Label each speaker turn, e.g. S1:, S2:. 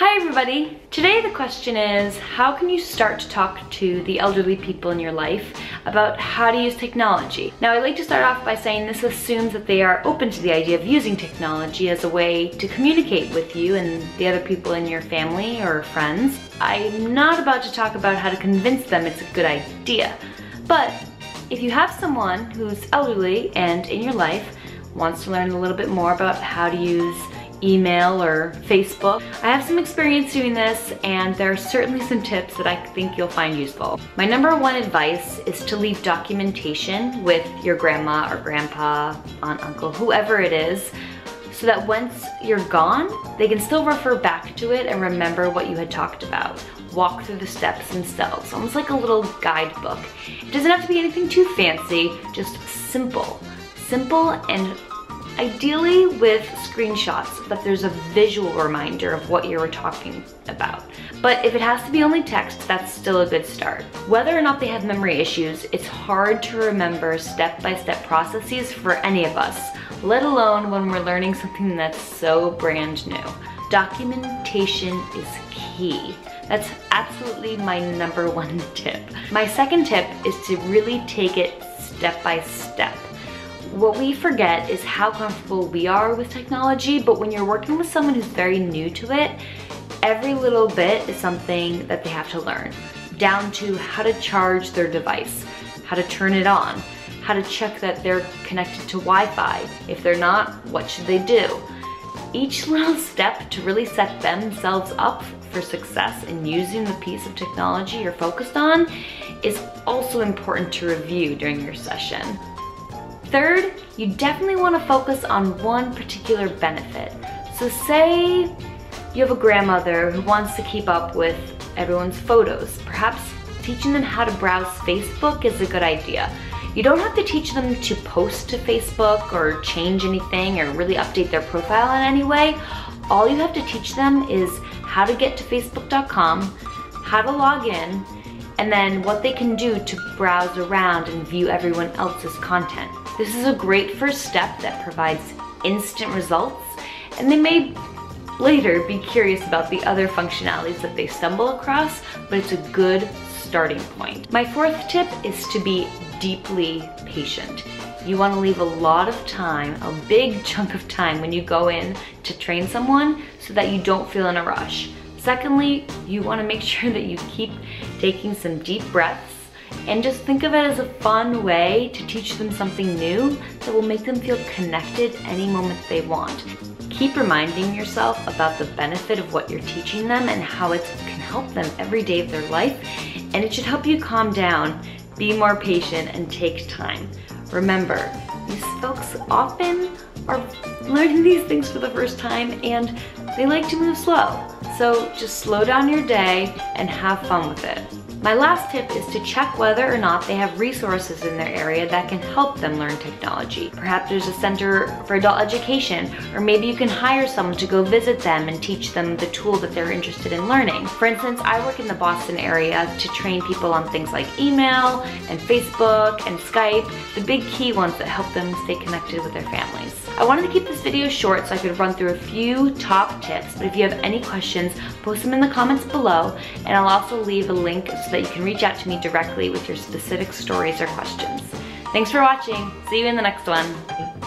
S1: Hi everybody! Today the question is, how can you start to talk to the elderly people in your life about how to use technology? Now, I'd like to start off by saying this assumes that they are open to the idea of using technology as a way to communicate with you and the other people in your family or friends. I'm not about to talk about how to convince them it's a good idea, but if you have someone who's elderly and in your life wants to learn a little bit more about how to use email or Facebook. I have some experience doing this, and there are certainly some tips that I think you'll find useful. My number one advice is to leave documentation with your grandma or grandpa, aunt, uncle, whoever it is, so that once you're gone, they can still refer back to it and remember what you had talked about. Walk through the steps themselves, almost like a little guidebook. It doesn't have to be anything too fancy, just simple. Simple and ideally with screenshots so that there's a visual reminder of what you were talking about. But if it has to be only text, that's still a good start. Whether or not they have memory issues, it's hard to remember step-by-step processes for any of us, let alone when we're learning something that's so brand new. Documentation is key. That's absolutely my number one tip. My second tip is to really take it step by step. What we forget is how comfortable we are with technology, but when you're working with someone who's very new to it, every little bit is something that they have to learn, down to how to charge their device, how to turn it on, how to check that they're connected to Wi-Fi. If they're not, what should they do? Each little step to really set themselves up for success in using the piece of technology you're focused on is also important to review during your session. Third, you definitely want to focus on one particular benefit. So say you have a grandmother who wants to keep up with everyone's photos. Perhaps teaching them how to browse Facebook is a good idea. You don't have to teach them to post to Facebook or change anything or really update their profile in any way. All you have to teach them is how to get to facebook.com, how to log in, and then what they can do to browse around and view everyone else's content. This is a great first step that provides instant results, and they may later be curious about the other functionalities that they stumble across, but it's a good starting point. My fourth tip is to be deeply patient. You want to leave a lot of time, a big chunk of time when you go in to train someone so that you don't feel in a rush. Secondly, you want to make sure that you keep taking some deep breaths and just think of it as a fun way to teach them something new that will make them feel connected any moment they want. Keep reminding yourself about the benefit of what you're teaching them and how it can help them every day of their life, and it should help you calm down, be more patient, and take time. Remember, these folks often are learning these things for the first time and they like to move slow. So just slow down your day and have fun with it. My last tip is to check whether or not they have resources in their area that can help them learn technology. Perhaps there's a center for adult education, or maybe you can hire someone to go visit them and teach them the tool that they're interested in learning. For instance, I work in the Boston area to train people on things like email and Facebook and Skype, the big key ones that help them stay connected with their families. I wanted to keep this video short so I could run through a few top tips, but if you have any questions, post them in the comments below, and I'll also leave a link so that you can reach out to me directly with your specific stories or questions. Thanks for watching. See you in the next one.